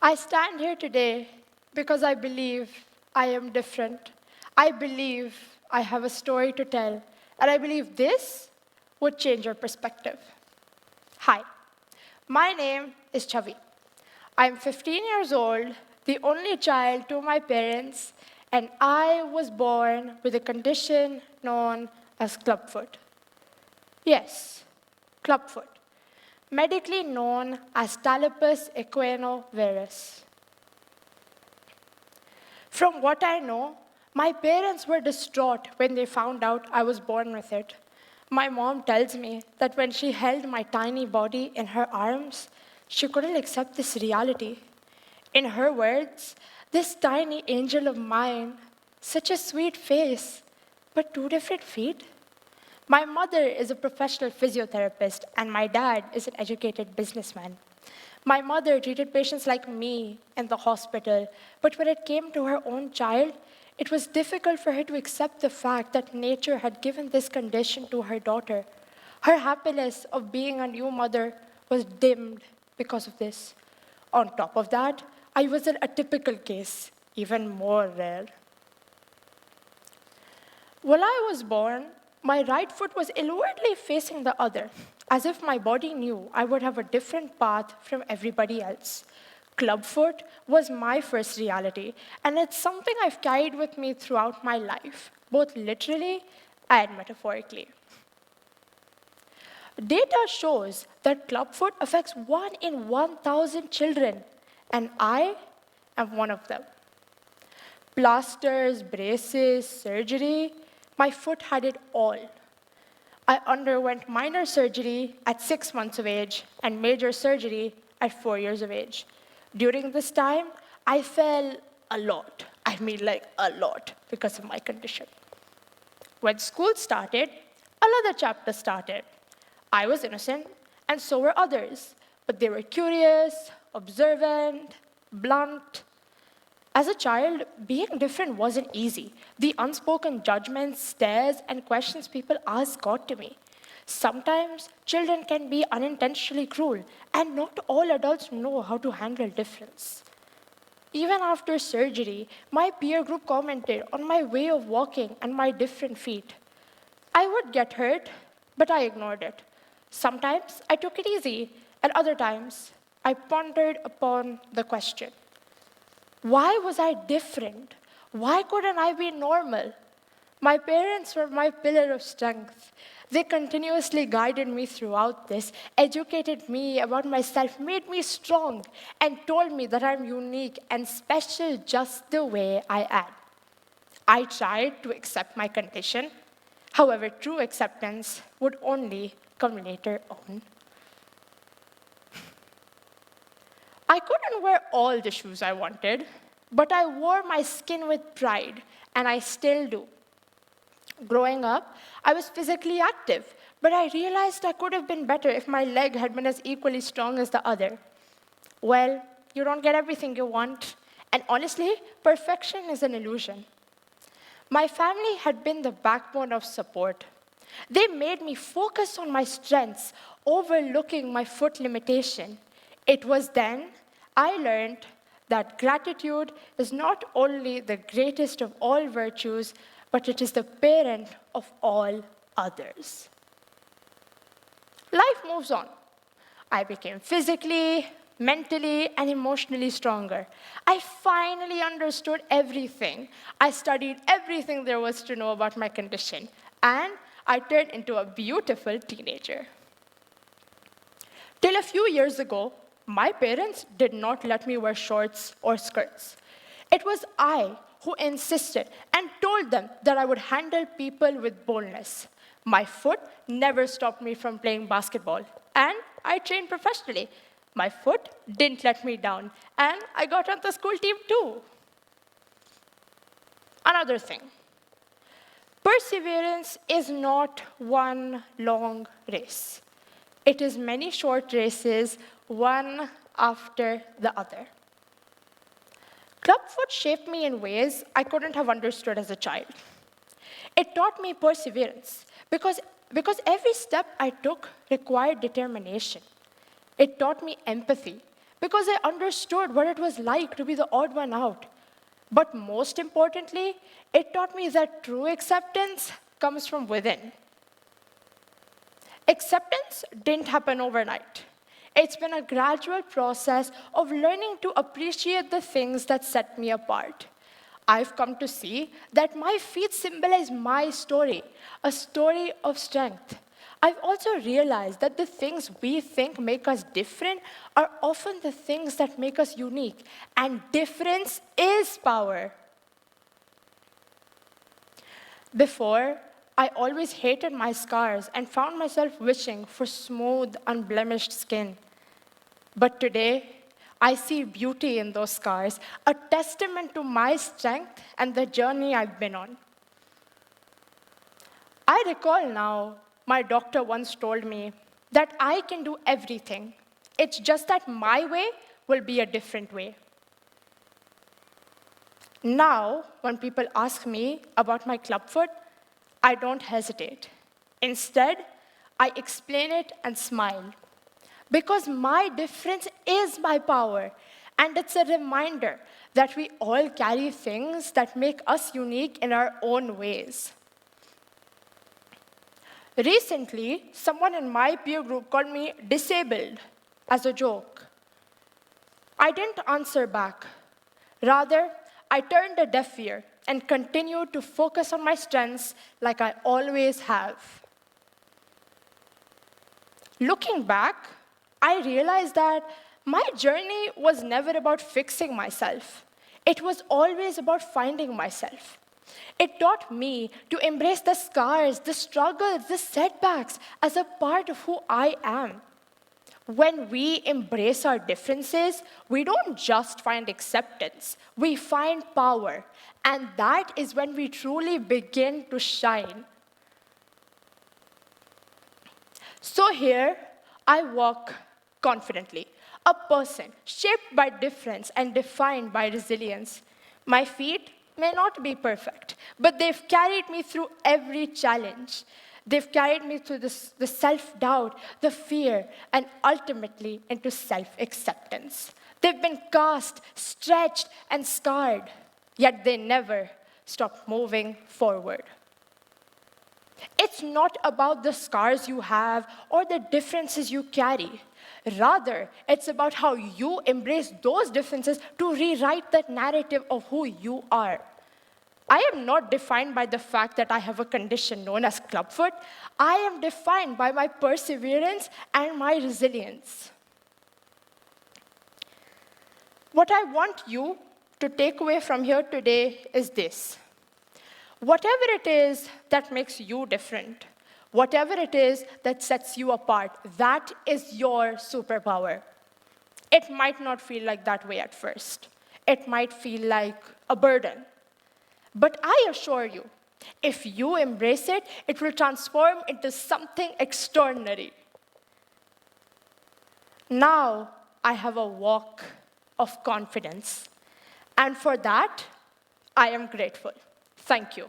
I stand here today because I believe I am different. I believe I have a story to tell, and I believe this would change your perspective. Hi, my name is Chavi. I'm 15 years old, the only child to my parents, and I was born with a condition known as clubfoot. Yes, clubfoot, medically known as Talipus equinovarus. From what I know, my parents were distraught when they found out I was born with it. My mom tells me that when she held my tiny body in her arms, she couldn't accept this reality. In her words, this tiny angel of mine, such a sweet face, but two different feet? My mother is a professional physiotherapist, and my dad is an educated businessman. My mother treated patients like me in the hospital, but when it came to her own child, it was difficult for her to accept the fact that nature had given this condition to her daughter. Her happiness of being a new mother was dimmed because of this. On top of that, I was an atypical case, even more rare. When I was born, my right foot was inwardly facing the other, as if my body knew I would have a different path from everybody else. Clubfoot was my first reality, and it's something I've carried with me throughout my life, both literally and metaphorically. Data shows that clubfoot affects 1 in 1,000 children, and I am one of them. Plasters, braces, surgery, my foot had it all. I underwent minor surgery at 6 months of age and major surgery at 4 years of age. During this time, I fell a lot. I mean, like a lot, because of my condition. When school started, another chapter started. I was innocent, and so were others, but they were curious, observant, blunt. As a child, being different wasn't easy. The unspoken judgments, stares, and questions people ask got to me. Sometimes children can be unintentionally cruel, and not all adults know how to handle difference. Even after surgery, my peer group commented on my way of walking and my different feet. I would get hurt, but I ignored it. Sometimes I took it easy, and other times I pondered upon the question. Why was I different? Why couldn't I be normal? My parents were my pillar of strength. They continuously guided me throughout this, educated me about myself, made me strong, and told me that I'm unique and special just the way I am. I tried to accept my condition. However, true acceptance would only come later on. I couldn't wear all the shoes I wanted, but I wore my skin with pride, and I still do. Growing up, I was physically active, but I realized I could have been better if my leg had been as equally strong as the other. Well, you don't get everything you want, and honestly, perfection is an illusion. My family had been the backbone of support. They made me focus on my strengths, overlooking my foot limitation. It was then I learned that gratitude is not only the greatest of all virtues, but it is the parent of all others. Life moves on. I became physically, mentally, and emotionally stronger. I finally understood everything. I studied everything there was to know about my condition, and I turned into a beautiful teenager. Till a few years ago, my parents did not let me wear shorts or skirts. It was I who insisted and told them that I would handle people with boldness. My foot never stopped me from playing basketball, and I trained professionally. My foot didn't let me down, and I got on the school team too. Another thing, perseverance is not one long race. It is many short races, one after the other. Clubfoot shaped me in ways I couldn't have understood as a child. It taught me perseverance because every step I took required determination. It taught me empathy because I understood what it was like to be the odd one out. But most importantly, it taught me that true acceptance comes from within. Acceptance didn't happen overnight. It's been a gradual process of learning to appreciate the things that set me apart. I've come to see that my feet symbolize my story, a story of strength. I've also realized that the things we think make us different are often the things that make us unique, and difference is power. Before, I always hated my scars and found myself wishing for smooth, unblemished skin. But today, I see beauty in those scars, a testament to my strength and the journey I've been on. I recall now, my doctor once told me that I can do everything. It's just that my way will be a different way. Now, when people ask me about my clubfoot, I don't hesitate. Instead, I explain it and smile. Because my difference is my power, and it's a reminder that we all carry things that make us unique in our own ways. Recently, someone in my peer group called me disabled as a joke. I didn't answer back. Rather, I turned a deaf ear and continued to focus on my strengths like I always have. Looking back, I realized that my journey was never about fixing myself. It was always about finding myself. It taught me to embrace the scars, the struggles, the setbacks as a part of who I am. When we embrace our differences, we don't just find acceptance, we find power. And that is when we truly begin to shine. So here, I walk confidently, a person shaped by difference and defined by resilience. My feet may not be perfect, but they've carried me through every challenge. They've carried me through the self-doubt, the fear, and ultimately into self-acceptance. They've been cast, stretched, and scarred, yet they never stop moving forward. It's not about the scars you have or the differences you carry. Rather, it's about how you embrace those differences to rewrite that narrative of who you are. I am not defined by the fact that I have a condition known as clubfoot. I am defined by my perseverance and my resilience. What I want you to take away from here today is this. Whatever it is that makes you different, whatever it is that sets you apart, that is your superpower. It might not feel like that way at first. It might feel like a burden. But I assure you, if you embrace it, it will transform into something extraordinary. Now, I have a walk of confidence. And for that, I am grateful. Thank you.